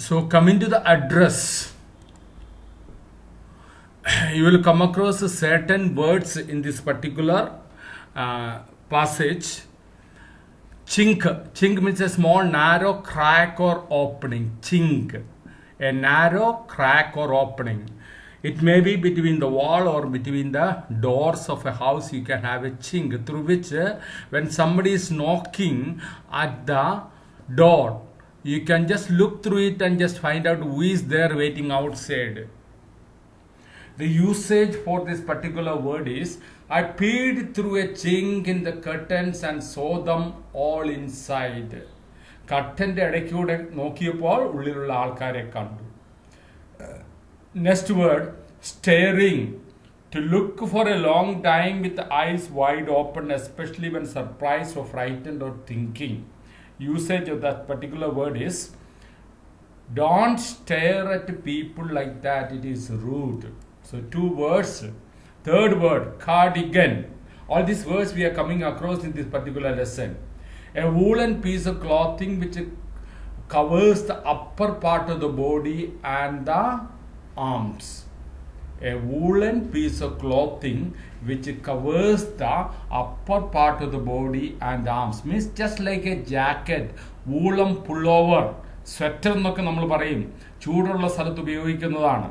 So coming to the address, you will come across certain words in this particular passage. Chink. Chink means a small narrow crack or opening. Chink. A narrow crack or opening. It may be between the wall or between the doors of a house. You can have a chink through which when somebody is knocking at the door, you can just look through it and just find out who is there waiting outside. The usage for this particular word is, I peered through a chink in the curtains and saw them all inside. കർട്ടൻ്റെ ഇടയ്ക്കൂടെ നോക്കിയപ്പോൾ ഉള്ളിലുള്ള ആൾക്കാരെ കണ്ടു. Next word, staring. To look for a long time with the eyes wide open, especially when surprised or frightened or thinking. Usage of that particular word is, don't stare at people like that, it is rude. So 2 words. Third word, cardigan. All these words we are coming across in this particular lesson. A woolen piece of clothing which covers the upper part of the body and the arms. A woolen piece of clothing which covers the upper part of the body and the arms. Means just like a jacket, woolen pullover, sweater എന്നൊക്കെ നമ്മൾ പറയും, ചൂടുള്ള സ്ഥലത്ത് ഉപയോഗിക്കുന്നതാണ്.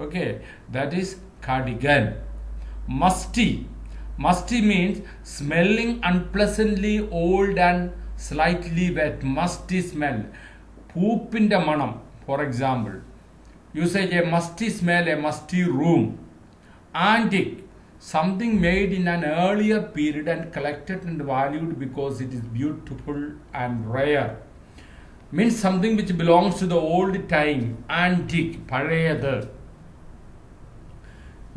Okay, that is cardigan. Musty. Musty means smelling unpleasantly old and slightly wet. Musty smell. Poopinte manam, for example. Usage, a musty smell, a musty room. Antique. Something made in an earlier period and collected and valued because it is beautiful and rare. Means something which belongs to the old time. Antique. പഴയത്.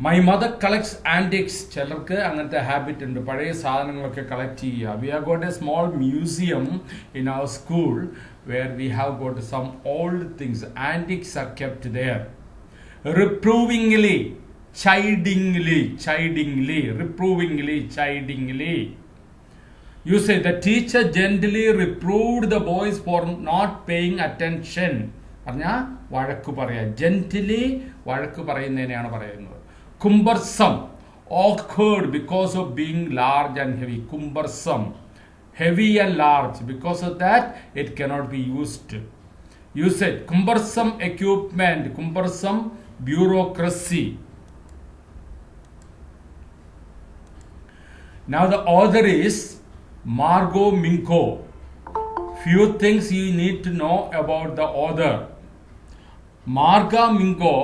My mother collects antiques. ചിലർക്ക് അങ്ങനത്തെ habit ഉണ്ട്, പഴയ സാധനങ്ങളൊക്കെ collect ചെയ്യുക. We have got a small museum in our school where we have got some old things. Antiques are kept there. Reprovingly, chidingly, reprovingly, chidingly. You say the teacher gently reproved the boys for not paying attention. പറഞ്ഞാൽ വഴക്ക് പറയാ. Gently വഴക്ക് പറയുന്നതിനെയാണ് പറയുന്നത്. Cumbersome, awkward because of being large and heavy. Cumbersome, heavy and large. Because of that, it cannot be used. You said cumbersome equipment, cumbersome bureaucracy. Now the author is Margot Minko. Few things you need to know about the author. Margot Minko,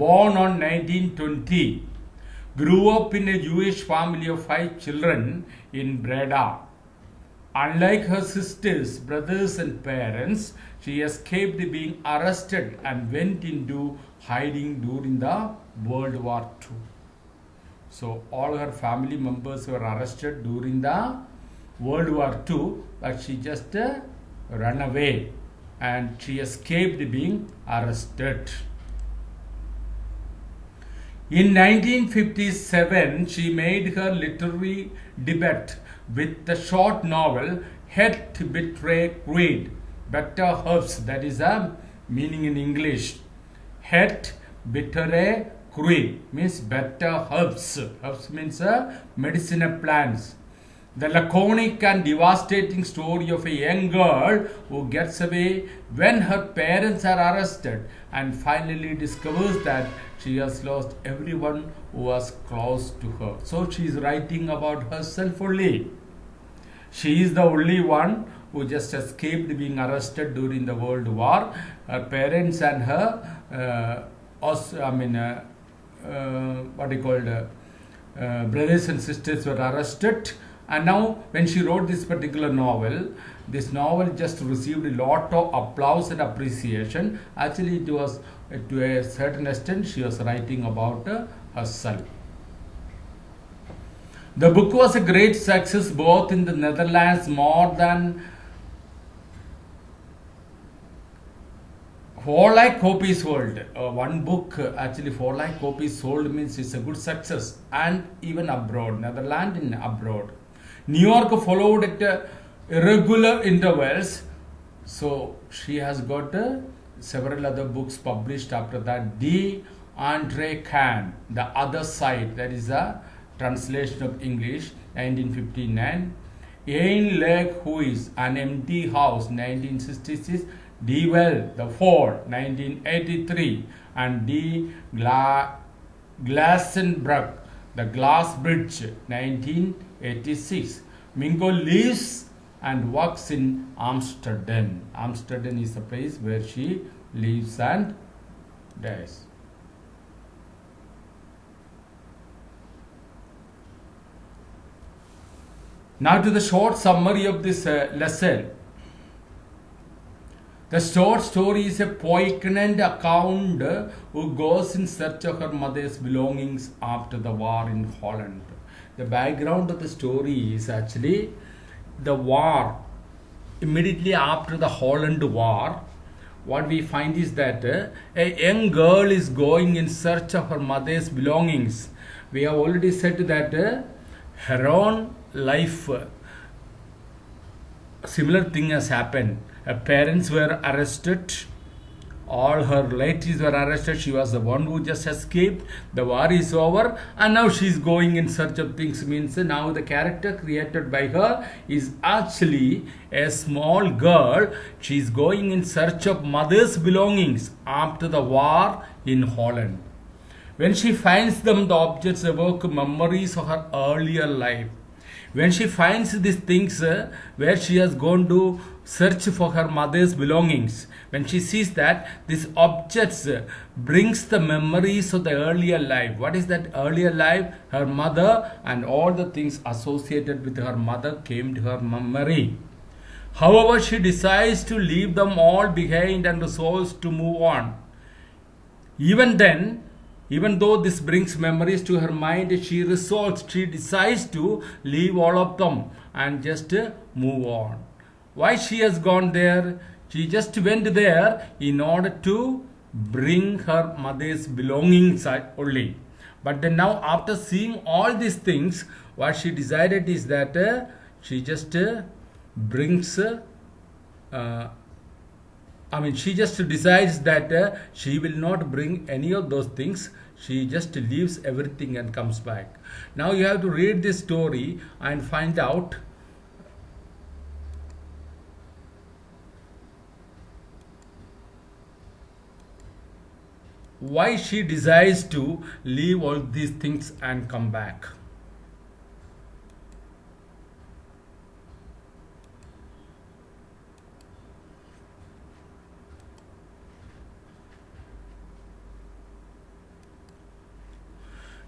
born on 1920, grew up in a Jewish family of 5 children in Breda. Unlike her sisters, brothers and parents, she escaped being arrested and went into hiding during the World War II. So all her family members were arrested during the World War II, but she just ran away and she escaped being arrested. In 1957, she made her literary debut with the short novel Het Betray Creed, Better Herbs. That is a meaning in English. Het Betray Creed means better herbs. Herbs means medicinal plants. The laconic and devastating story of a young girl who gets away when her parents are arrested and finally discovers that she has lost everyone who was close to her. So she is writing about herself only. She is the only one who just escaped being arrested during the World War. Her parents and her, brothers and sisters were arrested. And now when she wrote this particular novel, this novel just received a lot of applause and appreciation. Actually, it was to a certain extent she was writing about herself. The book was a great success both in the Netherlands, more than 4 lakh copies sold. One book, actually 4 lakh copies sold means it's a good success. And even abroad, Netherlands and abroad. New York followed at irregular intervals So she has got several other books published after that. D. Andre Kahn, The Other Side, that is a translation of English, 1959. Ian Lake, Who Is An Empty House, 1966. D. Well, The Fall, 1983. And D. Glassenbruck, The Glass Bridge, 1986. Mingo lives and works in Amsterdam. Amsterdam is the place where she lives and dies. Now to the short summary of this lesson. The short story is a poignant account who goes in search of her mother's belongings after the war in Holland. The background of the story is actually the war. Immediately after the Holland War, what we find is that a young girl is going in search of her mother's belongings. We have already said that her own life, similar thing has happened. Her parents were arrested, all her relatives were arrested. She was the one who just escaped. The war is over, and now she is going in search of things. Means now the character created by her is actually a small girl. She is going in search of mother's belongings after the war in Holland. When she finds them, the objects evoke memories of her earlier life. When she finds these things where she has gone to search for her mother's belongings, when she sees that these objects brings the memories of the earlier life. What is that earlier life? Her mother and all the things associated with her mother came to her memory. However, she decides to leave them all behind and resolves to move on. Even then, even though this brings memories to her mind, she decides to leave all of them and just move on. Why she has gone there? She just went there in order to bring her mother's belongings only. But then now, after seeing all these things, what she decided is that she just brings she just decides that she will not bring any of those things. She just leaves everything and comes back. Now you have to read this story and find out why she decides to leave all these things and come back.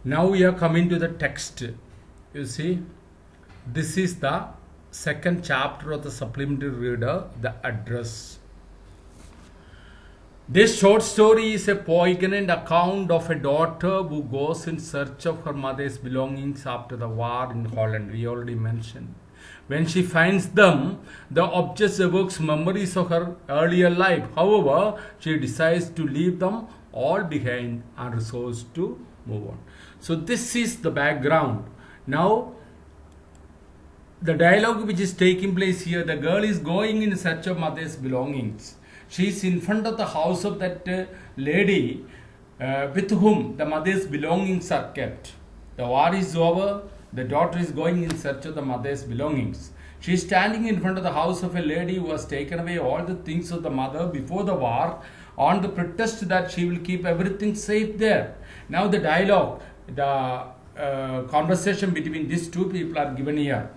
Now we are coming to the text. You see, this is the second chapter of the supplementary reader, the address. This short story is a poignant account of a daughter who goes in search of her mother's belongings after the war in Holland. We already mentioned. When she finds them, the objects evokes memories of her earlier life. However, she decides to leave them all behind and resolves to move on. So this is the background. Now, the dialogue which is taking place here, the girl is going in search of mother's belongings. She is in front of the house of that lady with whom the mother's belongings are kept. The war is over. The daughter is going in search of the mother's belongings. She is standing in front of the house of a lady who has taken away all the things of the mother before the war on the pretext that she will keep everything safe there. Now the dialogue, the conversation between these two people are given here.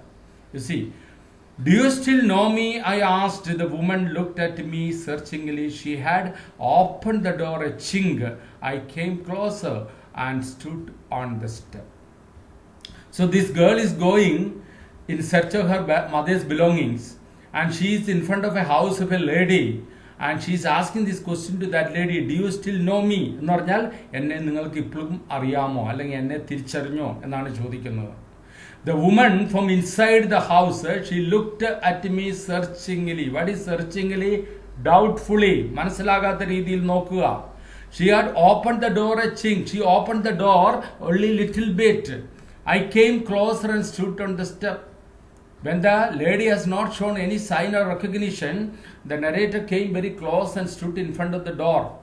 You see, do you still know me? I asked. The woman looked at me searchingly. She had opened the door a chink. I came closer and stood on the step. So this girl is going in search of her mother's belongings, and she is in front of a house of a lady. And she is asking this question to that lady, do you still know me? എന്ന് പറഞ്ഞാൽ എന്നെ നിങ്ങൾക്ക് ഇപ്പോഴും അറിയാമോ അല്ലെങ്കിൽ എന്നെ തിരിച്ചറിഞ്ഞോ എന്നാണ് ചോദിക്കുന്നത്. The woman from inside the house, she looked at me searchingly. What is searchingly? Doubtfully. മനസ്സിലാകാത്ത രീതിയിൽ നോക്കുക. She had opened the door a chink. She opened the door only little bit. I came closer and stood on the step. When the lady has not shown any sign or recognition, the narrator came very close and stood in front of the door.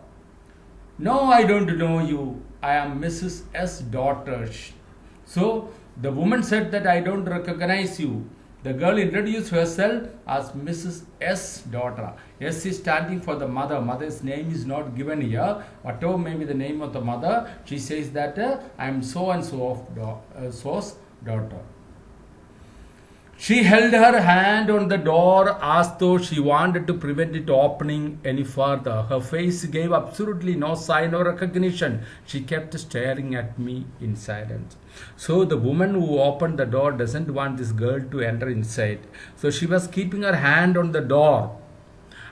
No, I don't know you. I am Mrs. S. daughter. So the woman said that I don't recognize you. The girl introduced herself as Mrs. S. daughter. S is standing for the mother. Mother's name is not given here. Whatever may be the name of the mother, she says that I am so and so of so's daughter. She held her hand on the door as though she wanted to prevent it opening any further. Her face gave absolutely no sign of recognition. She kept staring at me in silence. So the woman who opened the door doesn't want this girl to enter inside. So she was keeping her hand on the door.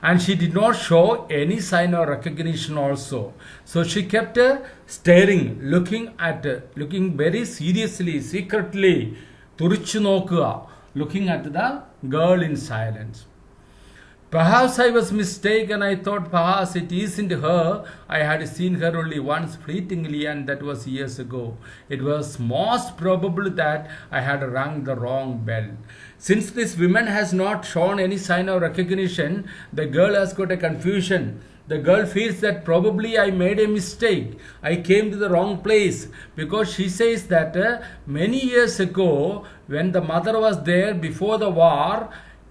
And she did not show any sign of recognition also. So she kept staring, looking very seriously, secretly, തുറിച്ചു നോക്കുക, looking at the girl in silence. Perhaps I was mistaken. I thought perhaps it isn't her. I had seen her only once fleetingly, and that was years ago. It was most probable that I had rung the wrong bell. Since this woman has not shown any sign of recognition, the girl has got a confusion. The girl feels that probably I made a mistake. I came to the wrong place, because she says that many years ago, when the mother was there before the war,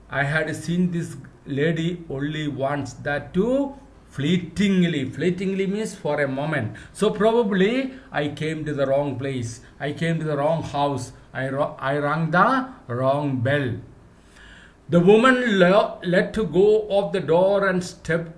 I had seen this lady only once, that too fleetingly. Fleetingly means for a moment. So probably I came to the wrong place. I came to the wrong house. I rang the wrong bell. The woman let go of the door and stepped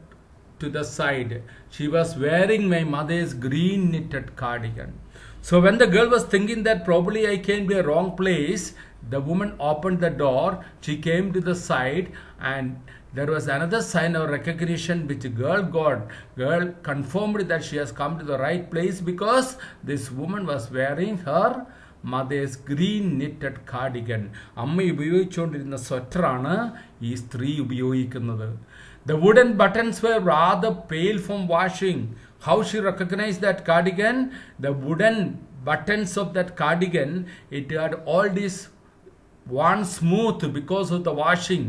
to the side. She was wearing my mother's green knitted cardigan. So when the girl was thinking that probably I came to a wrong place, the woman opened the door. She came to the side, and there was another sign of recognition which girl got. Girl confirmed that she has come to the right place, because this woman was wearing her mother's green knitted cardigan. അമ്മ ഉപയോഗിച്ചുകൊണ്ടിരുന്ന സ്വെറ്ററാണ് ഈ സ്ത്രീ ഉപയോഗിക്കുന്നത്. The wooden buttons were rather pale from washing. How she recognized that cardigan? The wooden buttons of that cardigan, it had all this worn smooth because of the washing.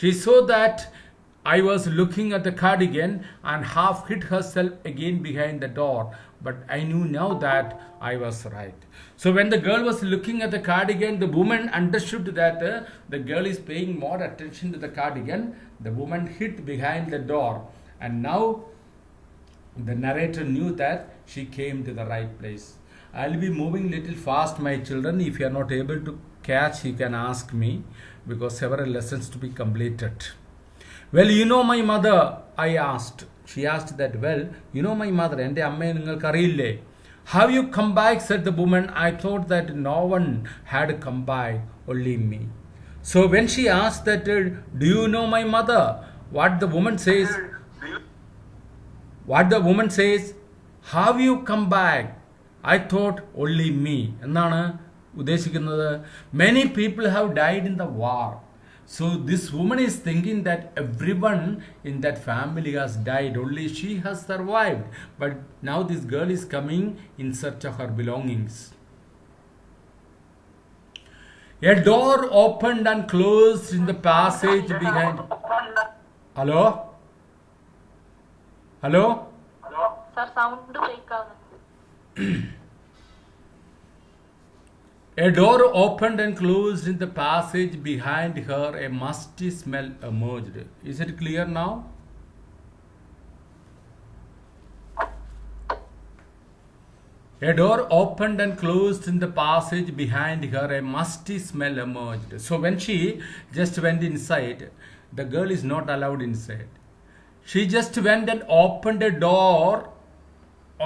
She saw that I was looking at the cardigan and half hid herself again behind the door. But I knew now that I was right. So when the girl was looking at the cardigan, the woman understood that the girl is paying more attention to the cardigan. The woman hid behind the door. And now the narrator knew that she came to the right place. I'll be moving little fast, my children. If you are not able to catch, you can ask me, because several lessons to be completed. Well, you know my mother, I asked. She asked that, well, you know my mother, ende amme ningalku ariyille. Have you come back, said the woman. I thought that no one had come back, only me. So when she asked that, do you know my mother? What the woman says, have you come back? I thought only me. എന്നാണ് ഉദ്ദേശിക്കുന്നത്. Many people have died in the war. So this woman is thinking that everyone in that family has died, only she has survived. But now this girl is coming in search of her belongings. A door opened and closed in the passage behind. Hello? Hello? Sir, sound break ആവുന്നു. A door opened and closed in the passage behind her. A musty smell emerged. Is it clear now? A door opened and closed in the passage behind her. A musty smell emerged. So when she just went inside, the girl is not allowed inside. She just went and opened a door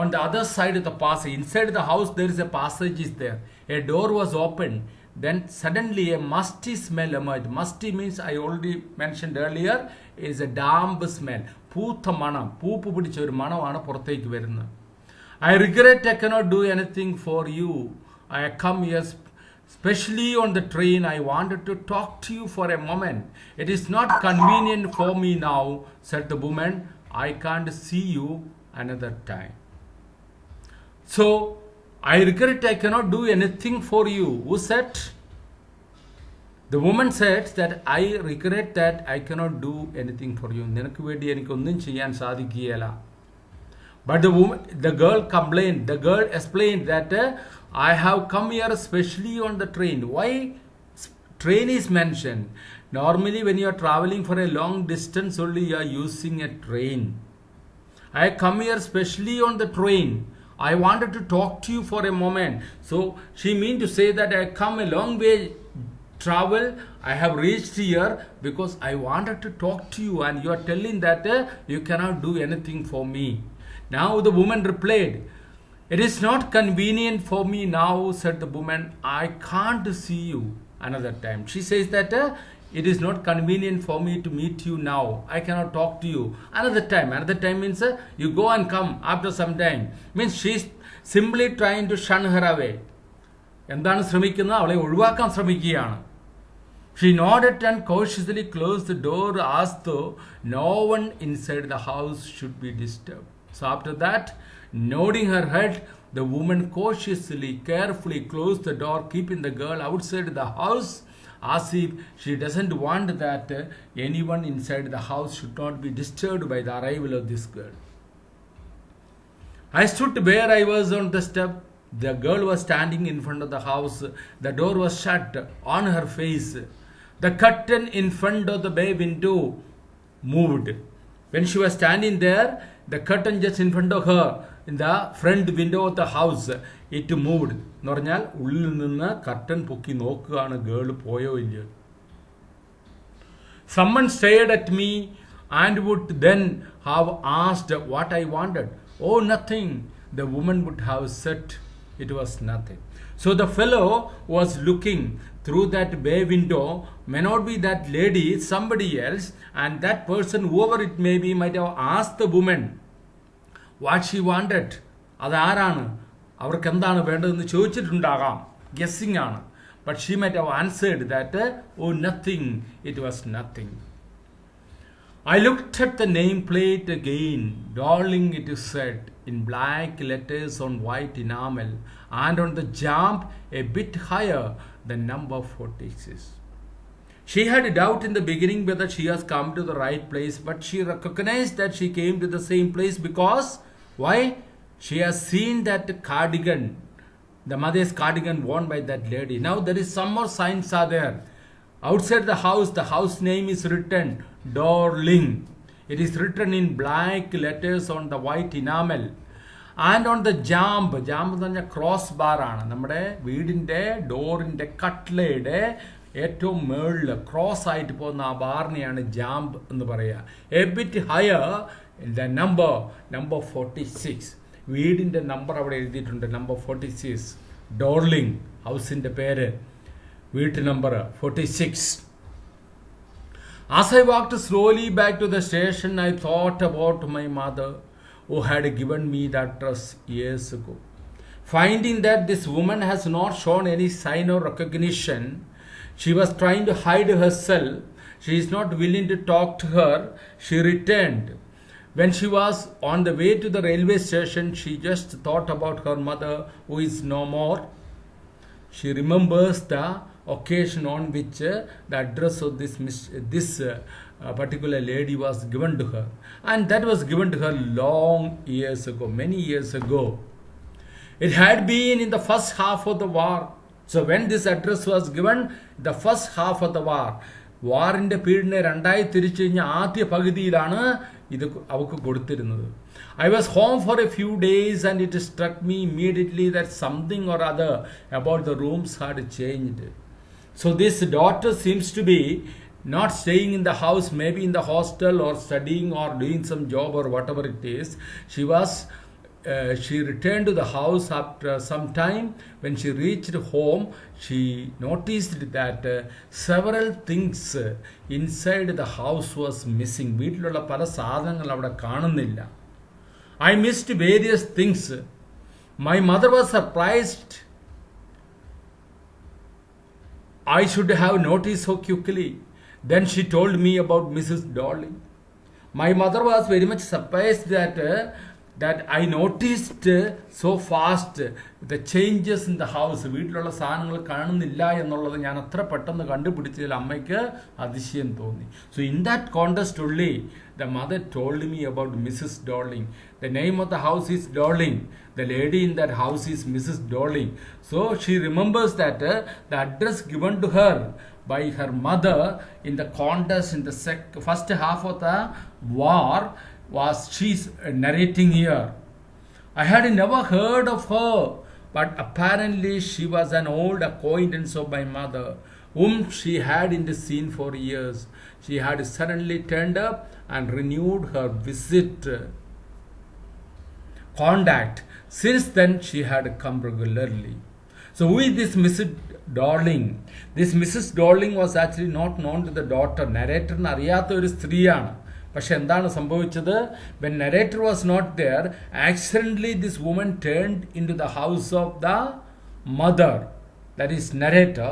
on the other side of the passage. Inside the house there is a passage is there. A door was opened. Then suddenly a musty smell emerged. Musty means, I already mentioned earlier, is a damp smell. പൂത്ത മണം, പൂപ്പ് പിടിച്ച ഒരു മണമാണ് പുറത്തേക്ക് വരുന്നത്. I regret I cannot do anything for you. I come here especially on the train. I wanted to talk to you for a moment. It is not convenient for me now, said the woman. I can't see you another time. So, I regret I cannot do anything for you. Who said? The woman said that I regret that I cannot do anything for you. നിനക്ക് വേണ്ടി എനിക്കൊന്നും ചെയ്യാൻ സാധിക്കുകയില്ല. But the girl complained. The girl explained that I have come here especially on the train. Why train is mentioned? Normally when you are traveling for a long distance only you are using a train. I come here especially on the train. I wanted to talk to you for a moment. So she mean to say that I come a long way travel. I have reached here because I wanted to talk to you and you are telling that you cannot do anything for me. Now the woman replied, it is not convenient for me now, said the woman. I can't see you another time. She says that it is not convenient for me to meet you now. I cannot talk to you another time. Another time means you go and come after some time. Means she is simply trying to shun her away. എന്താണ് ശ്രമിക്കുന്നത്? അവളെ ഒഴിവാക്കാൻ ശ്രമിക്കുകയാണ്. She nodded and cautiously closed the door as though no one inside the house should be disturbed. So after that, nodding her head, the woman cautiously, carefully closed the door, keeping the girl outside the house as if she doesn't want that anyone inside the house should not be disturbed by the arrival of this girl. I stood where I was on the step. The girl was standing in front of the house. The door was shut on her face. The curtain in front of the bay window moved. When she was standing there, the curtain just in front of her, in the front window of the house, it moved. എന്ന് പറഞ്ഞാൽ ഉള്ളിൽ നിന്ന് curtain പൊക്കി നോക്കുകയാണ് girl പോയോ ഇല്ലയോ. Someone stared at me and would then have asked what I wanted. Oh, nothing. The woman would have said it was nothing. So the fellow was looking through that bay window, may not be that lady, somebody else, and that person, whoever it may be, might have asked the woman what she wanted. അതാരാണ്, അവർക്ക് എന്താണ് വേണ്ടതെന്ന് ചോദിച്ചിട്ടുണ്ടാകാം, guessing ആണ്. But she might have answered that, oh, nothing, it was nothing. I looked at the nameplate again. Darling, it is said in black letters on white enamel, and on the jump a bit higher, the number 46. She had a doubt in the beginning whether she has come to the right place, but she recognized that she came to the same place because, why? She has seen that cardigan, the mother's cardigan worn by that lady. Now there is some more signs are there. Outside the house name is written, Darling. It is written in black letters on the white enamel. And on the jamb എന്ന് പറഞ്ഞാൽ cross bar ആണ്. നമ്മുടെ വീടിൻ്റെ ഡോറിൻ്റെ കട്ട്ലയുടെ ഏറ്റവും മുകളിൽ cross ആയിട്ട് പോകുന്ന ആ ബാറിനെയാണ് ജാമ്പ് എന്ന് പറയുക. A bit higher the number 46. വീടിൻ്റെ നമ്പർ അവിടെ എഴുതിയിട്ടുണ്ട്, നമ്പർ 46. ഡോർലിംഗ് ഹൗസിൻ്റെ പേര്, വീട്ട് number 46. As I walked slowly back to the station, I thought about my mother who had given me the address years ago. Finding that this woman has not shown any sign of recognition, she was trying to hide herself. She is not willing to talk to her. She returned. When she was on the way to the railway station, she just thought about her mother who is no more. She remembers the occasion on which the address of this particular lady was given to her, and that was given to her long years ago, many years ago. It had been in the first half of the war. So when this address was given, the first half of the war, വാറിൻ്റെ പീരീഡിനെ രണ്ടായി തിരിച്ചു കഴിഞ്ഞ ആദ്യ പകുതിയിലാണ് ഇത് അവൾക്ക് കൊടുത്തിരുന്നത്. I was home for a few days and it struck me immediately that something or other about the rooms had changed. So this daughter seems to be not staying in the house, maybe in the hostel or studying or doing some job or whatever it is. She returned to the house after some time. When she reached home, she noticed that several things inside the house was missing. വീട്ടിലുള്ള പല സാധനങ്ങൾ അവിടെ കാണുന്നില്ല. I missed various things. My mother was surprised. I should have noticed so quickly. Then she told me about Mrs. Darling. My mother was very much surprised that that I noticed so fast the changes in the house. വീട്ടിലുള്ള സാധനങ്ങൾ കാണുന്നില്ല എന്നുള്ളത് ഞാൻ അത്ര പെട്ടെന്ന് കണ്ടുപിടിച്ചതിൽ അമ്മയ്ക്ക് അതിശയം തോന്നി. So in that context only, the mother told me about Mrs. Darling. The name of the house is Darling. The lady in that house is Mrs. Darling. So she remembers that the address given to her by her mother in the contest in the first half of the war was she's narrating here. I had never heard of her, but apparently she was an old acquaintance of my mother, whom she had in the scene for years. She had suddenly turned up and renewed her visit contact. Since then, she had come regularly. So who is this Mrs. Darling? This Mrs. Darling was actually not known to the daughter. Narrator അറിയാത്ത ഒരു സ്ത്രീയാണ്. പക്ഷെ എന്താണ് സംഭവിച്ചത്? When narrator was not there, accidentally this woman turned into the house of the mother, that is narrator,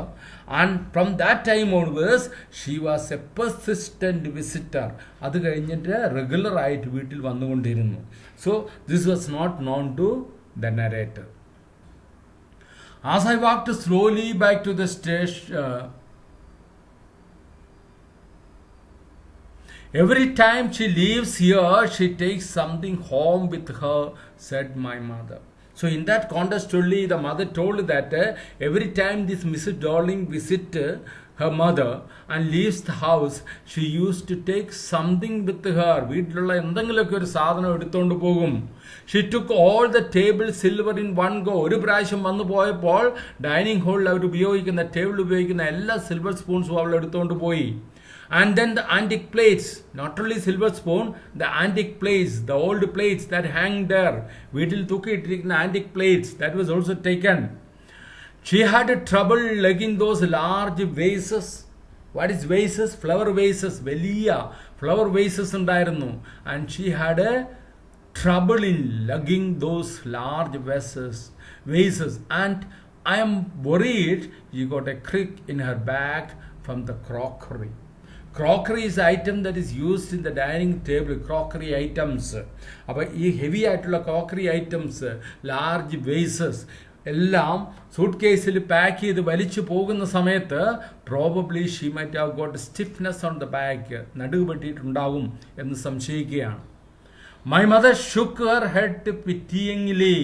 and from that time onwards she was a persistent visitor. അത് കഴിഞ്ഞിട്ട് regular ആയിട്ട് വീട്ടിൽ വന്നുകൊണ്ടിരുന്നു. So this was not known to the narrator. As I walked slowly back to the station, every time she leaves here, she takes something home with her, said my mother. So in that context only, the mother told that every time this Mrs. Darling visits her mother and leaves the house, she used to take something with her. വീട്ടിലുള്ള എന്തെങ്കിലുമൊക്കെ ഒരു സാധനം എടുത്തുകൊണ്ട് പോകും. She took all the table silver in one go. ഒരു പ്രാവശ്യം വന്നു പോയപ്പോൾ ഡൈനിങ് ഹാളിൽ അവർ ഉപയോഗിക്കുന്ന ടേബിൾ ഉപയോഗിക്കുന്ന എല്ലാ സിൽവർ സ്പൂൺസും അവൾ എടുത്തുകൊണ്ട് പോയി. And then the antique plates, not only silver spoon, the antique plates, the old plates that hang there. വീട്ടിൽ തൂക്കിയിട്ടിരിക്കുന്ന antique plates, that was also taken. She had trouble lugging those large vases. What is vases? Flower vases. വലിയ flower vases ഉണ്ടായിരുന്നു. And she had a trouble in lugging those large vases. And I am worried she got a crick in her bag from the crockery. Crockery is item that is used in the dining table. Crockery items. അപ്പോൾ ഈ heavy ആയിട്ടുള്ള crockery items, large vases എല്ലാം സൂട്ട് കേസിൽ pack ചെയ്ത് വലിച്ചു പോകുന്ന സമയത്ത് probably she might have got stiffness on the back, നടുവ് പറ്റിയിട്ടുണ്ടാവും എന്ന് സംശയിക്കുകയാണ്. My mother shook her head pityingly.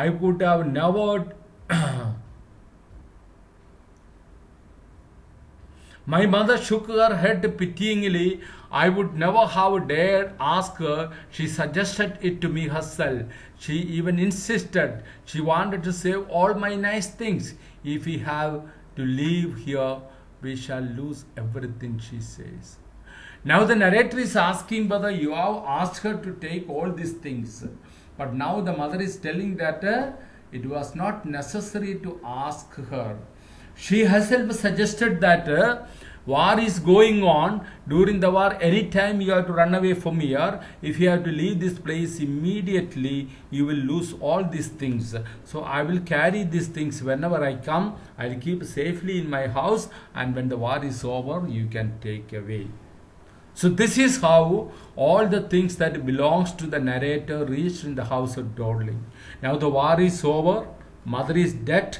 I could have never My mother shook her head pityingly. I would never have dared ask her. She suggested it to me herself. She even insisted. She wanted to save all my nice things. If we have to leave here, we shall lose everything, she says. Now the narrator is asking whether you have asked her to take all these things. But now the mother is telling that it was not necessary to ask her. She herself suggested that war is going on. During the war, anytime you have to run away from here, if you have to leave this place immediately, you will lose all these things. So I will carry these things whenever I come. I will keep safely in my house, and when the war is over, you can take away. So this is how all the things that belongs to the narrator reached in the house of Darling. Now the war is over, mother is dead,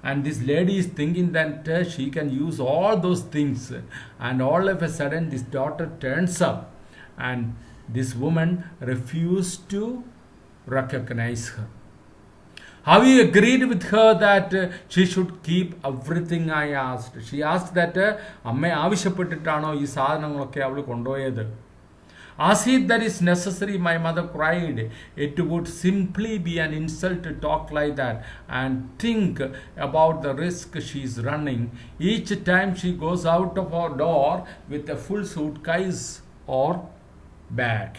and this lady is thinking that she can use all those things, and all of a sudden this daughter turns up, and this woman refused to recognize her. Have you agreed with her that she should keep everything I asked? She asked that അമ്മ ആവശ്യപ്പെട്ടിട്ടാണോ ഈ സാധനങ്ങളൊക്കെ അവൾ കൊണ്ടുപോയത്? As if that is necessary, my mother cried. It would simply be an insult to talk like that and think about the risk she is running each time she goes out of her door with a full suitcase or bag.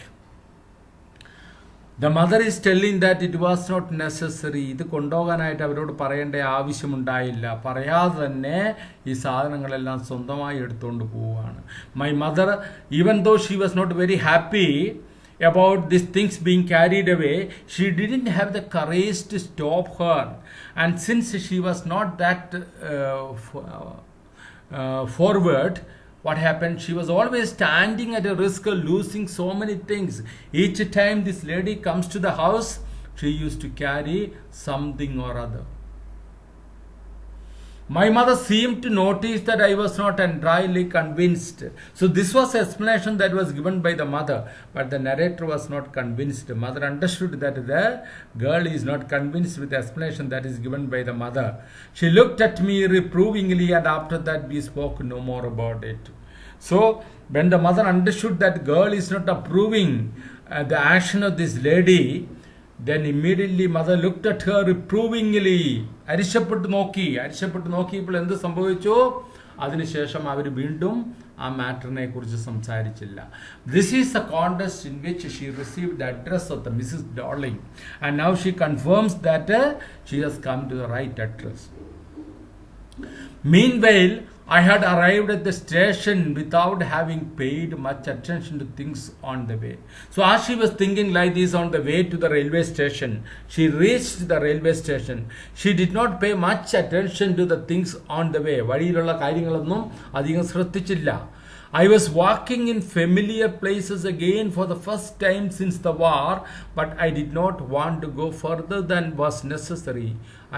The mother is telling that it was not necessary. ഇത് കൊണ്ടുപോകാനായിട്ട് അവരോട് പറയേണ്ട ആവശ്യമുണ്ടായില്ല. പറയാതെ തന്നെ ഈ സാധനങ്ങളെല്ലാം സ്വന്തമായി എടുത്തുകൊണ്ട് പോവുകയാണ്. My mother, even though she was not very happy about these things being carried away, she didn't have the courage to stop her. And since she was not that forward, what happened? She was always standing at a risk of losing so many things. Each time this lady comes to the house, she used to carry something or other. My mother seemed to notice that I was not entirely convinced. So this was the explanation that was given by the mother, but the narrator was not convinced. The mother understood that the girl is not convinced with the explanation that is given by the mother. She looked at me reprovingly, and after that we spoke no more about it. So when the mother understood that girl is not approving the action of this lady, then immediately mother looked at her reprovingly. അരിശപ്പെട്ട് നോക്കിയപ്പോൾ എന്ത് സംഭവിച്ചു? അതിനുശേഷം അവർ വീണ്ടും ആ മാറ്ററിനെ കുറിച്ച് സംസാരിച്ചില്ല. This is the context in which she received the address of the Mrs. Darling, and now she confirms that she has come to the right address. Meanwhile, I had arrived at the station without having paid much attention to things on the way. So as she was thinking like this on the way to the railway station, she reached the railway station. She did not pay much attention to the things on the way. വഴിയിലുള്ള കാര്യങ്ങളൊന്നും അധികം ശ്രദ്ധിച്ചില്ല. I was walking in familiar places again for the first time since the war, but I did not want to go further than was necessary.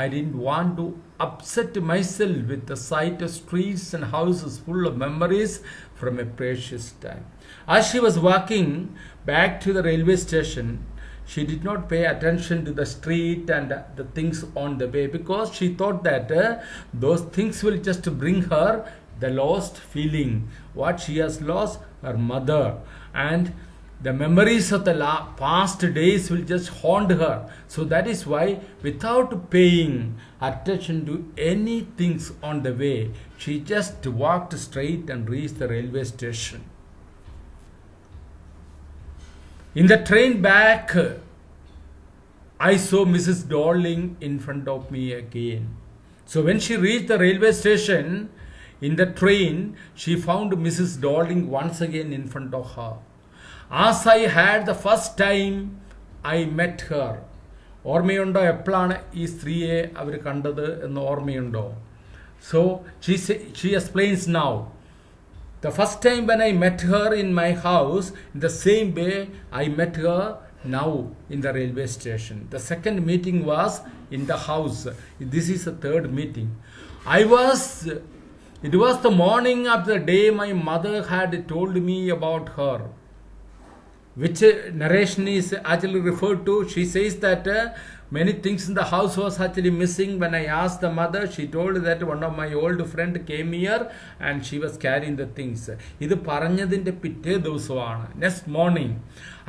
I didn't want to upset myself with the sight of streets and houses full of memories from a precious time. As she was walking back to the railway station, she did not pay attention to the street and the things on the way, because she thought that those things will just bring her the lost feeling. What she has lost, her mother, and the memories of the past days will just haunt her. So that is why, without paying attention to any things on the way, she just walked straight and reached the railway station. In the train back, I saw Mrs. Darling in front of me again. So when she reached the railway station, in the train, she found Mrs. Darling once again in front of her. As I had the first time I met her. ഓർമ്മയുണ്ടോ എപ്പോഴാണ് ഈ സ്ത്രീയെ അവർ കണ്ടത് എന്ന് ഓർമ്മയുണ്ടോ? So she explains now. The first time when I met her in my house, in the same way I met her now in the railway station. The second meeting was in the house. This is the third meeting. It was the morning of the day my mother had told me about her. Which narration is actually referred to? She says that many things in the house was actually missing. When I asked the mother, she told that one of my old friend came here and she was carrying the things. ഇത് പറഞ്ഞതിൻ്റെ പിറ്റേ ദിവസമാണ്. Next morning,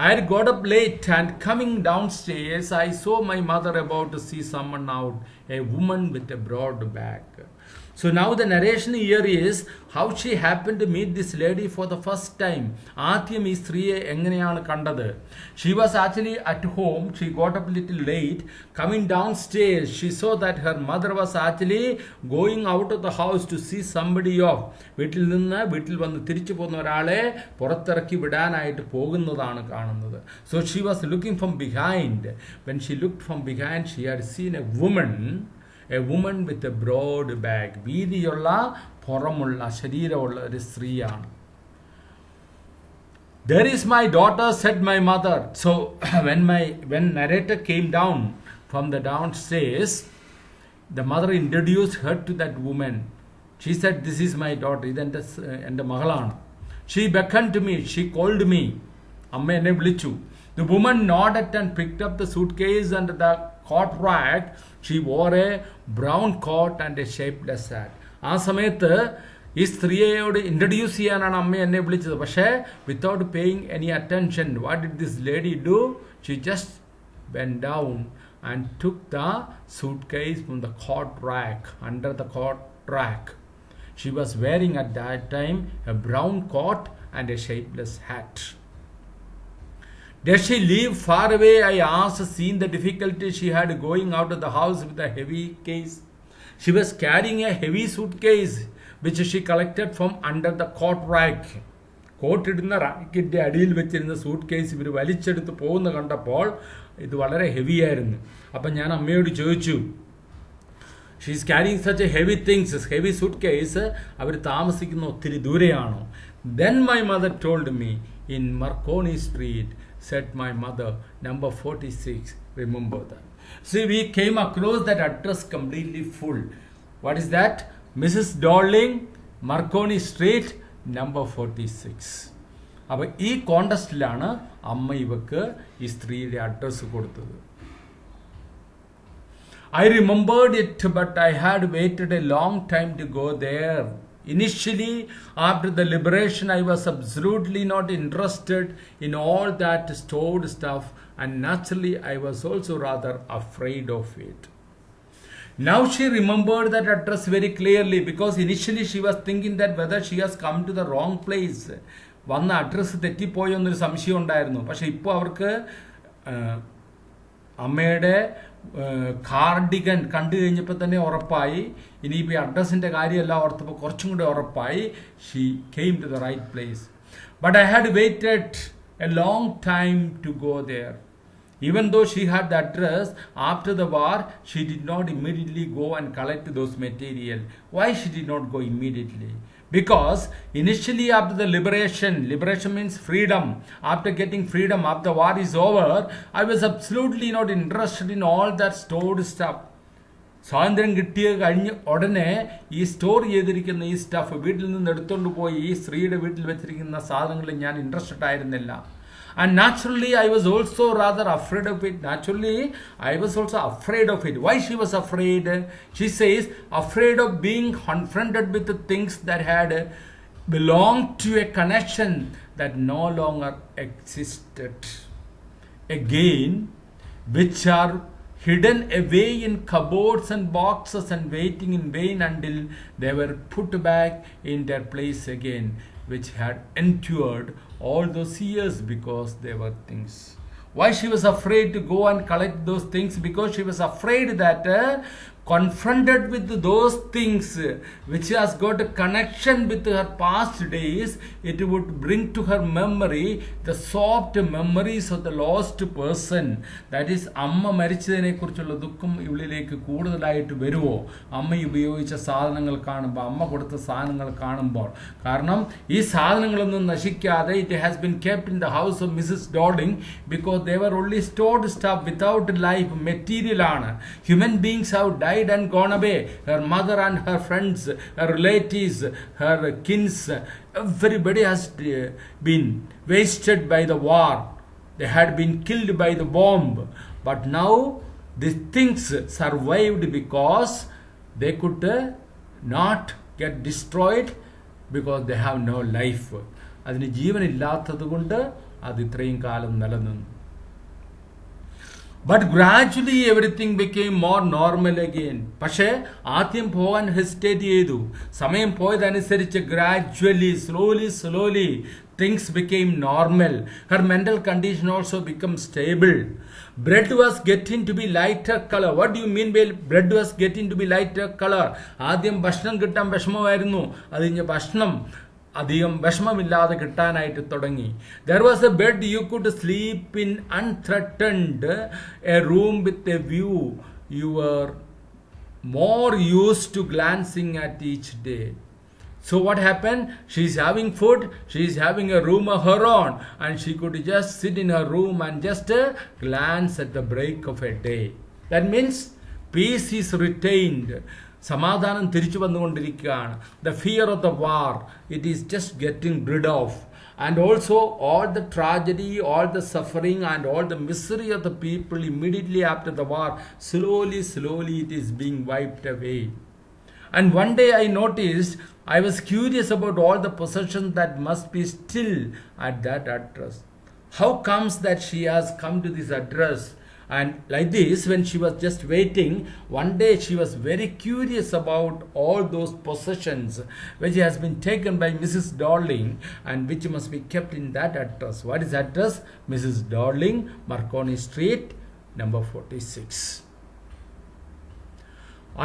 I had got up late and coming downstairs, I saw my mother about to see someone out, a woman with a broad back. So now the narration here is how she happened to meet this lady for the first time. ആദ്യം ഈ സ്ത്രീയെ എങ്ങനെയാണ് കണ്ടത്? She was actually at home. She got up a little late. Coming downstairs, she saw that her mother was actually going out of the house to see somebody off. വീട്ടിൽ വന്ന് തിരിച്ചു പോകുന്ന ഒരാളെ പുറത്തിറക്കി വിടാനായിട്ട് പോകുന്നതാണ് കാണുന്നത്. So she was looking from behind. When she looked from behind, she had seen a woman with a broad back. വീതിയുള്ള പുറമുള്ള ശരീരമുള്ള ഒരു സ്ത്രീയാണ്. There is my daughter, said my mother. So when narrator came down from the downstairs, the mother introduced her to that woman. She said, this is my daughter. ഇതെൻ്റെ എൻ്റെ മകളാണ്. She beckoned to me. She called me. അമ്മ എന്നെ വിളിച്ചു. The woman nodded and picked up the suitcase and the coat rack. She wore a brown coat and a shapeless hat. ആ സമയത്ത് ഈ സ്ത്രീയോട് ഇൻട്രൊഡ്യൂസ് ചെയ്യാനാണ് അമ്മ എന്നെ വിളിച്ചത്. പക്ഷേ without paying any attention, what did this lady do? She just went down and took the suitcase from the coat rack, under the coat rack. She was wearing at that time a brown coat and a shapeless hat. Does she live far away? I asked, seeing the difficulty she had going out of the house with a heavy case. She was carrying a heavy suitcase which she collected from under the coat rack. കോട്ടിടുന്ന റാക്കിൻ്റെ അടിയിൽ വെച്ചിരുന്ന suit case ഇവർ വലിച്ചെടുത്ത് പോകുന്ന കണ്ടപ്പോൾ ഇത് വളരെ heavy ആയിരുന്നു. അപ്പം ഞാൻ അമ്മയോട് ചോദിച്ചു, she's carrying such a heavy things, heavy suitcase. അവർ താമസിക്കുന്ന ഒത്തിരി ദൂരെയാണോ? Then my mother told me, in Marconi Street, said my mother, number 46, remember that. See, we came across that address completely full. What is that? Mrs. Darling, Marconi Street, number 46. അപ്പോൾ ഈ കോണ്ടസ്റ്റിലാണ് അമ്മ ഇവക്ക് ഈ സ്ത്രീയുടെ address കൊടുത്തത്. I remembered it, but I had waited a long time to go there. Initially, after the liberation, I was absolutely not interested in all that stored stuff, and naturally, I was also rather afraid of it. Now she remembered that address very clearly, because initially she was thinking that whether she has come to the wrong place. വന്ന address തെറ്റിപ്പോയോ എന്നൊരു സംശയം ഉണ്ടായിരുന്നു. പക്ഷെ ഇപ്പോൾ അവർക്ക് അമ്മയുടെ cardigan കണ്ടു കഴിഞ്ഞപ്പോൾ തന്നെ ഉറപ്പായി. ഇനിയിപ്പോൾ ഈ അഡ്രസ്സിൻ്റെ കാര്യമല്ല ഓർത്തപ്പോൾ കുറച്ചും കൂടെ ഉറപ്പായി. She came to the right place. But I had waited a long time to go there. Even though she had the address, after the war, she did not immediately go and collect those material. Why she did not go immediately? Because initially after the liberation means freedom. After getting freedom, after the war is over, I was absolutely not interested in all that stored stuff. സ്വാതന്ത്ര്യം കിട്ടിയ കഴിഞ്ഞ് ഉടനെ ഈ store ചെയ്തിരിക്കുന്ന ഈ stuff വീട്ടിൽ നിന്ന് എടുത്തുകൊണ്ട് പോയി ഈ സ്ത്രീയുടെ വീട്ടിൽ വെച്ചിരിക്കുന്ന സാധനങ്ങളിൽ ഞാൻ ഇൻട്രസ്റ്റഡ് ആയിരുന്നില്ല. And naturally, I was also rather afraid of it. Why she was afraid? She says, afraid of being confronted with the things that had belonged to a connection that no longer existed. Again, which are hidden away in cupboards and boxes and waiting in vain until they were put back in their place again, which had endured all those years because they were things. Why she was afraid to go and collect those things? Because she was afraid that confronted with those things which has got a connection with her past days, it would bring to her memory the soft memories of the lost person. That is, അമ്മ മരിച്ചതിനെ കുറിച്ചുള്ള ദുഃഖം ഇവളിലേക്ക് കൂടുതലായിട്ട് വരുമോ? അമ്മ ഉപയോഗിച്ച സാധനങ്ങൾ കാണുമ്പോൾ, അമ്മ കൊടുത്ത സാധനങ്ങൾ കാണുമ്പോൾ. കാരണം ഈ സാധനങ്ങളൊന്നും നശിക്കാതെ it has been kept in the house of Mrs. Darling because they were only stored stuff without life, material ആണ്. Human beings have died and gone away. Her mother and her friends, her relatives, her kins, everybody has been wasted by the war. They had been killed by the bomb. But now these things survived because they could not get destroyed because they have no life. അതിന് ജീവനില്ലാത്തത് കൊണ്ട് അത് ഇത്രയും കാലം നിലനിന്നു. But gradually everything became more normal again. പക്ഷേ ആദ്യം പോകാൻ hesitate ചെയ്തു. സമയം പോയതനുസരിച്ച് gradually, slowly things became normal. Her mental condition also became stable. Bread was getting to be lighter color. What do you mean by bread was getting to be lighter color? ആദ്യം ഭക്ഷണം കിട്ടാൻ വിഷമമായിരുന്നു. അത് കഴിഞ്ഞ് ഭക്ഷണം അധികം വിഷമമില്ലാതെ കിട്ടാനായിട്ട് തുടങ്ങി. There was a bed you could sleep in unthreatened, a room with a view you were more used to glancing at each day. So what happened? She is having food, she is having a room of her own, and she could just sit in her room and just glance at the break of a day. That means peace is retained. സമാധാനം തിരിച്ചു വന്നുകൊണ്ടിരിക്കുകയാണ്. The fear of the war, it is just getting rid of. And also all the tragedy, all the suffering and all the misery of the people immediately after the war, slowly it is being wiped away. And one day I noticed, I was curious about all the possessions that must be still at that address. How comes that she has come to this address? And like this, when she was just waiting, one day she was very curious about all those possessions which has been taken by Mrs. Darling and which must be kept in that address. What is address? Mrs. Darling, Marconi Street, number 46.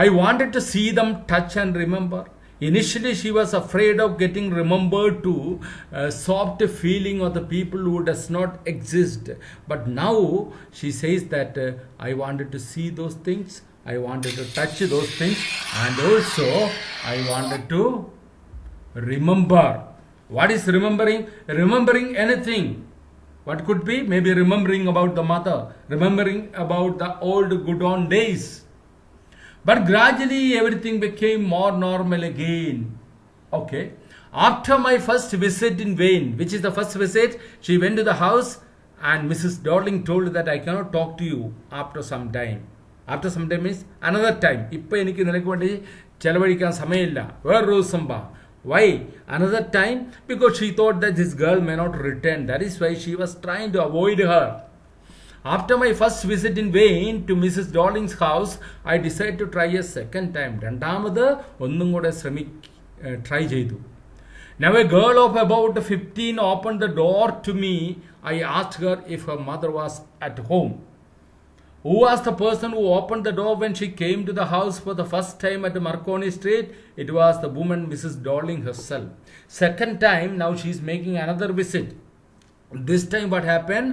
I wanted to see them, touch and remember. Initially, she was afraid of getting remembered to a soft feeling of the people who does not exist. But now she says that I wanted to see those things, I wanted to touch those things, and also I wanted to remember. What is remembering? Remembering anything. What could be? Maybe remembering about the mother, remembering about the old good old days. But gradually everything became more normal again. Okay. After my first visit in vain, which is the first visit, she went to the house and Mrs. Darling told that I cannot talk to you after some time. After some time means another time. ഇപ്പോൾ എനിക്ക് നിനക്ക് വേണ്ടി ചെലവഴിക്കാൻ സമയമില്ല, വേറൊരു ദിവസം വാ. Why? Another time? Because she thought that this girl may not return. That is why she was trying to avoid her. After my first visit in vain to Mrs. Darling's house, I decided to try a second time. രണ്ടാമത് ഒന്നും കൂടെ try ചെയ്തു. Now a girl of about 15 opened the door to me. I asked her if her mother was at home. Who was the person who opened the door when she came to the house for the first time at Marconi Street? It was the woman Mrs. Darling herself. Second time, now she is making another visit. This time what happened?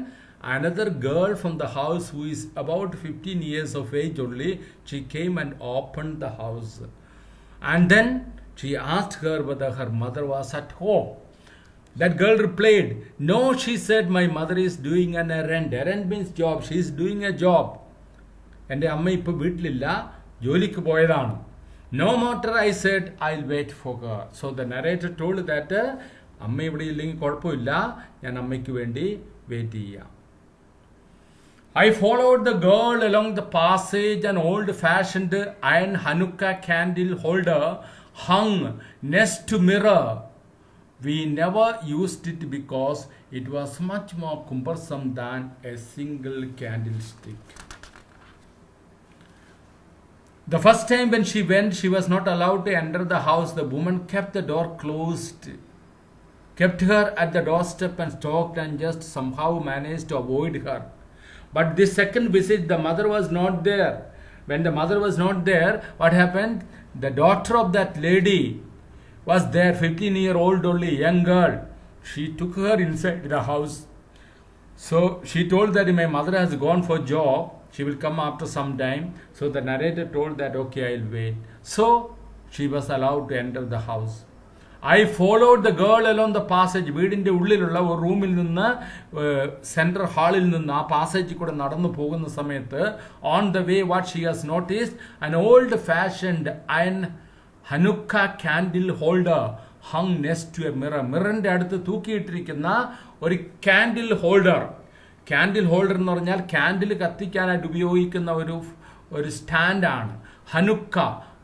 Another girl from the house who is about 15 years of age only, she came and opened the house. And then she asked her whether her mother was at home. That girl replied, no, she said, my mother is doing an errand. Errand means job. She is doing a job. എൻ്റെ അമ്മ ഇപ്പോൾ വീട്ടിലില്ല, ജോലിക്ക് പോയതാണ്. No matter, I said, I'll wait for her. So the narrator told that അമ്മ ഇവിടെ ഇല്ലെങ്കിൽ കുഴപ്പമില്ല, ഞാൻ അമ്മയ്ക്ക് വേണ്ടി വെയിറ്റ് ചെയ്യാം. I followed the girl along the passage. An old-fashioned iron Hanukkah candle holder hung next to mirror. We never used it because it was much more cumbersome than a single candlestick. The first time when she went, she was not allowed to enter the house. The woman kept the door closed, kept her at the doorstep and stalked and just somehow managed to avoid her. But this second visit, the mother was not there. When the mother was not there, what happened? The daughter of that lady was there, 15-year-old only, young girl. She took her inside the house. So she told that my mother has gone for job. She will come after some time. So the narrator told that, okay, I'll wait. So she was allowed to enter the house. I followed the girl along the passage. വീടിൻ്റെ ഉള്ളിലുള്ള ഒരു റൂമിൽ നിന്ന് central ഹാളിൽ നിന്ന് ആ പാസേജിൽ കൂടെ നടന്നു പോകുന്ന സമയത്ത് on the way what she has noticed, an old fashioned iron Hanukkah candle holder hung next to a mirror. മിററിൻ്റെ അടുത്ത് തൂക്കിയിട്ടിരിക്കുന്ന ഒരു ക്യാൻഡിൽ ഹോൾഡർ. ക്യാൻഡിൽ ഹോൾഡർ എന്ന് പറഞ്ഞാൽ ക്യാൻഡിൽ കത്തിക്കാനായിട്ട് ഉപയോഗിക്കുന്ന ഒരു സ്റ്റാൻഡാണ്. Hanukkah.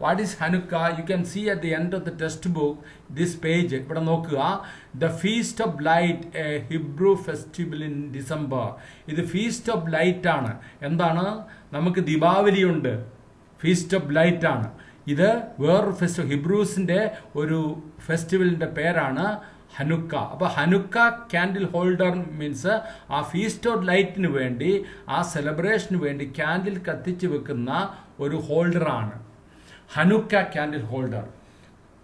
What is Hanukkah? You can see at the end of the text book this page. ഇവിടെ നോക്കുക. The feast of light, a Hebrew festival in December. ഇത് ഫീസ്റ്റ് ഓഫ് ലൈറ്റ് ആണ്. എന്താണ്? നമുക്ക് ദീപാവലിയുണ്ട്, ഫീസ്റ്റ് ഓഫ് ലൈറ്റ് ആണ്. ഇത് വേറൊരു festival, ഹിബ്രൂസിൻ്റെ ഒരു ഫെസ്റ്റിവലിൻ്റെ പേരാണ് ഹനുക്ക. അപ്പോൾ ഹനുക്ക ക്യാൻഡിൽ ഹോൾഡർ മീൻസ് ആ ഫീസ്റ്റ് ഓഫ് ലൈറ്റിന് വേണ്ടി, ആ സെലിബ്രേഷന് വേണ്ടി ക്യാൻഡിൽ കത്തിച്ച് വെക്കുന്ന ഒരു ഹോൾഡറാണ് Hanukkah candle holder.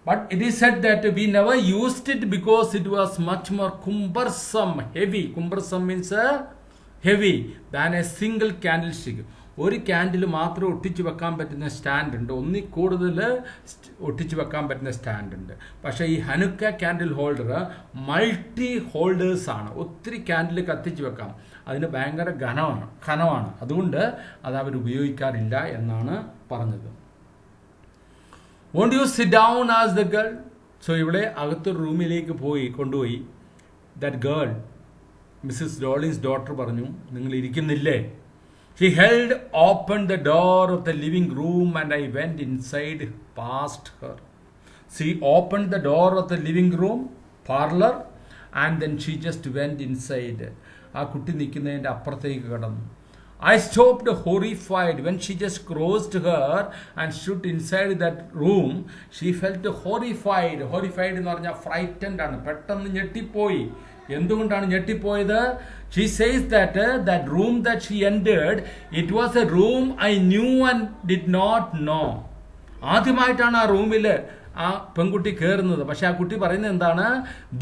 But it is said that we never used it because it was much more cumbersome, heavy. Cumbersome means heavy than a single candlestick. ഒരു ക്യാൻഡിൽ മാത്രം ഒട്ടിച്ച് വെക്കാൻ പറ്റുന്ന സ്റ്റാൻഡ് ഉണ്ട്, ഒന്നിൽ കൂടുതൽ ഒട്ടിച്ച് വെക്കാൻ പറ്റുന്ന സ്റ്റാൻഡ് ഉണ്ട്. പക്ഷേ ഈ ഹനുക്ക ക്യാൻഡിൽ ഹോൾഡർ മൾട്ടി ഹോൾഡേഴ്സാണ്. ഒത്തിരി ക്യാൻഡിൽ കത്തിച്ച് വെക്കാം. അതിന് ഭയങ്കര ഘനമാണ്. അതുകൊണ്ട് അത് അവർ ഉപയോഗിക്കാറില്ല എന്നാണ് പറഞ്ഞത്. Won't you sit down as the girl? So ഇവിടെ അകത്തൊരു റൂമിലേക്ക് കൊണ്ടുപോയി. That girl, Mrs Dollins daughter പറഞ്ഞു, നിങ്ങൾ ഇരിക്കുന്നില്ലേ? She held open the door of the living room and I went inside past her. She opened the door of the living room, parlor, and then she just went inside. ആ കുട്ടി നിൽക്കുന്നതിൻ്റെ അപ്പുറത്തേക്ക് കടന്നു. I stopped horrified when she just closed her and stood inside that room. She felt horrified. Horrified എന്ന് പറഞ്ഞാൽ frightened ആണ്, പെട്ടെന്ന് ഞെട്ടിപ്പോയി. എന്തുകൊണ്ടാണ് ഞെട്ടിപ്പോയത്? She says that that room that she entered, it was a room I knew and did not know. ആദ്യമായിട്ടാണ് ആ റൂമിൽ ആ പെൺകുട്ടി കയറുന്നത്. പക്ഷെ ആ കുട്ടി പറയുന്നത് എന്താണ്?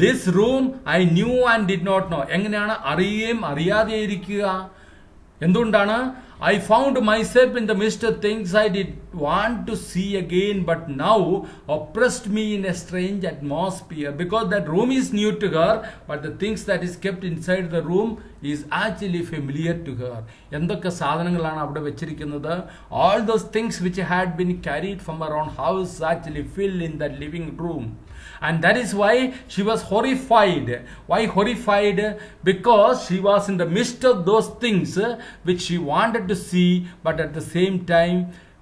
This room I knew and did not know. എങ്ങനെയാണ് അറിയുകയും അറിയാതെ ഇരിക്കുക? എന്തുകൊണ്ടാണ്? I found myself in the midst of things I did want to see again, but now oppressed me in a strange atmosphere. Because that room is new to her, but the things that is kept inside the room is actually familiar to her. എന്തൊക്കെ സാധനങ്ങളാണ് അവിടെ വെച്ചിരിക്കുന്നത്? All those things which had been carried from her own house actually fill in that living room. And that is why she was horrified. Why horrified? Because she was in the midst of those things which she wanted to see, but at the same time,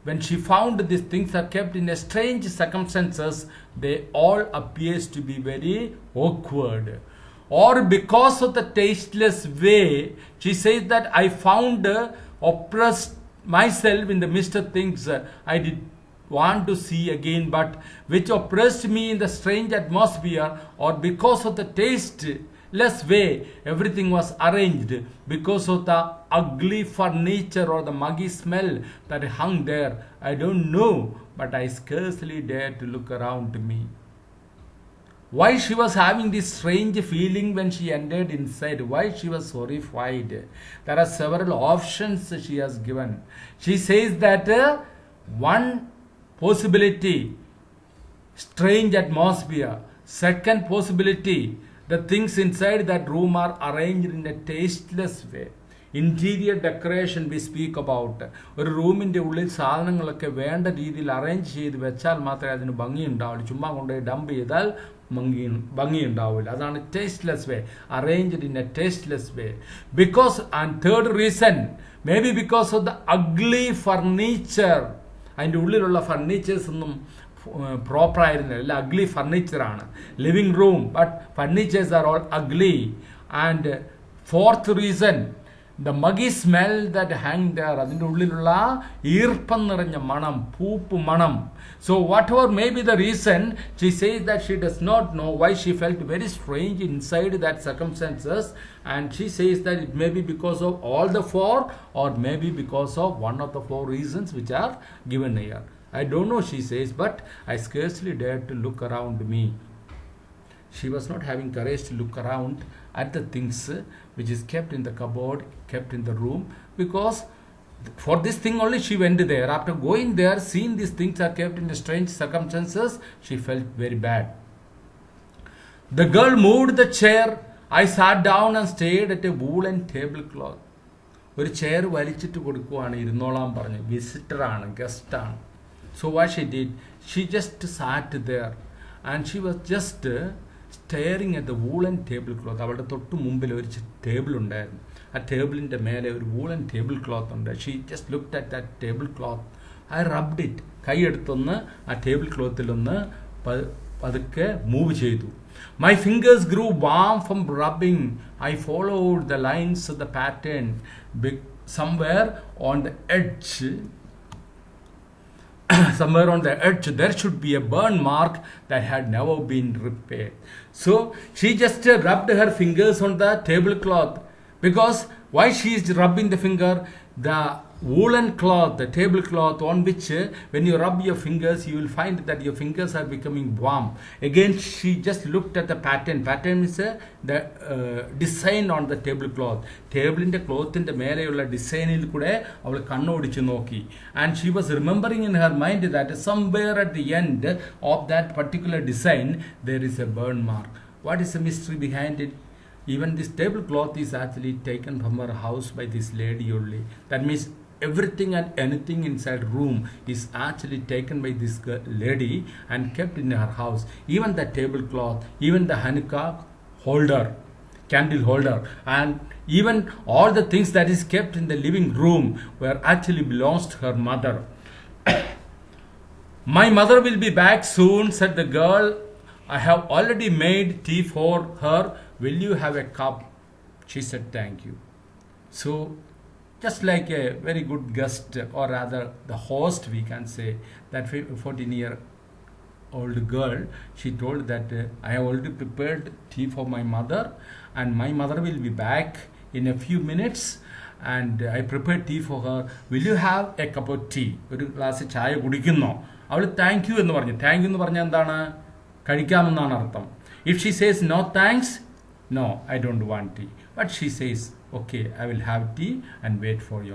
when she found these things are kept in a strange circumstances, they all appears to be very awkward. Or because of the tasteless way, she says that I found oppressed myself in the midst of things I did want to see again, but which oppressed me in the strange atmosphere, or because of the tasteless way everything was arranged, because of the ugly furniture or the muggy smell that hung there. I don't know, but I scarcely dared to look around me. Why she was having this strange feeling when she entered inside? Why she was horrified? There are several options she has given. She says that one possibility, strange atmosphere. Second possibility, the things inside that room are arranged in a tasteless way. Interior decoration we speak about. ഒരു റൂമിൻ്റെ ഉള്ളിൽ സാധനങ്ങളൊക്കെ വേണ്ട രീതിയിൽ arrange ചെയ്ത് വെച്ചാൽ മാത്രമേ അതിന് ഭംഗി ഉണ്ടാവുള്ളൂ. ചുമ്മാ കൊണ്ടുപോയി ഡംപ് ചെയ്താൽ ഭംഗി ഉണ്ടാവില്ല. അതാണ് tasteless way, arranged in a tasteless way. Because, and third reason, maybe because of the ugly furniture. അതിൻ്റെ ഉള്ളിലുള്ള ഫർണിച്ചേഴ്സ് ഒന്നും പ്രോപ്പർ ആയിരുന്നില്ല, എല്ലാം അഗ്ലി ഫർണിച്ചറാണ്. Living room, but furnitures are all ugly. And fourth reason, the muggy smell that hang there, അതിൻ്റെ ഉള്ളിലുള്ള ഈർപ്പം നിറഞ്ഞ മണം, പൂപ്പ് മണം. So whatever may be the reason, she says that she does not know why she felt very strange inside that circumstances, and she says that it may be because of all the four, or maybe because of one of the four reasons which are given here. I don't know, she says, but I scarcely dared to look around me. She was not having courage to look around at the things which is kept in the cupboard, kept in the room, because for this thing only she went there. After going there, seeing these things are kept in strange circumstances, she felt very bad. The girl moved the chair. I sat down and stared at a woolen tablecloth. ഒരു chair വലിച്ചിട്ട് കൊടുക്കുവാണ്, ഇരുന്നോളാൻ പറഞ്ഞു. വിസിറ്ററാണ്, ഗസ്റ്റാണ്. So what she did, she just sat there and she was just staring at the woolen tablecloth. അവളുടെ തൊട്ട് മുമ്പിൽ ഒരു table ഉണ്ടായിരുന്നു. ആ ടേബിളിൻ്റെ മേലെ ഒരു വൂളൻ ടേബിൾ ക്ലോത്ത് ഉണ്ട്. She just looked at that table cloth. I rubbed it. കൈയെടുത്തൊന്ന് ആ ടേബിൾ ക്ലോത്തിലൊന്ന് പതുക്കെ മൂവ് ചെയ്തു. My fingers grew warm from rubbing. I followed the lines of the pattern. Somewhere on the edge somewhere on the edge there should be a burn mark that had never been repaired. So she just rubbed her fingers on the tablecloth. Because why she is rubbing the finger? The woolen cloth, the tablecloth on which when you rub your fingers, you will find that your fingers are becoming warm. Again, she just looked at the pattern. Pattern is the design on the tablecloth. Table-ന്റെ ക്ലോത്തിൻ്റെ മേലെയുള്ള ഡിസൈനിൽ കൂടെ അവൾ കണ്ണോടിച്ച് നോക്കി. And she was remembering in her mind that somewhere at the end of that particular design, there is a burn mark. What is the mystery behind it? Even this tablecloth is actually taken from her house by this lady only. That means everything and anything inside room is actually taken by this lady and kept in her house. Even the tablecloth, even the Hanukkah holder, candle holder, and even all the things that is kept in the living room were actually belongs to her mother. My mother will be back soon, said the girl. I have already made tea for her. Will you have a cup? She said, thank you. So, just like a very good guest, or rather the host, we can say, that 14-year-old girl, she told that I have already prepared tea for my mother, and my mother will be back in a few minutes, and I prepared tea for her. Will you have a cup of tea? ഒരു glass ചായ കുടിക്കുന്നോ? അവൾ thank you എന്ന് പറഞ്ഞു. Thank you എന്ന് പറഞ്ഞാൽ എന്താണ്? കഴിക്കാമെന്നാണ് അർത്ഥം. If she says no thanks, no, I don't want tea. But she says, okay, I will have tea and wait for you.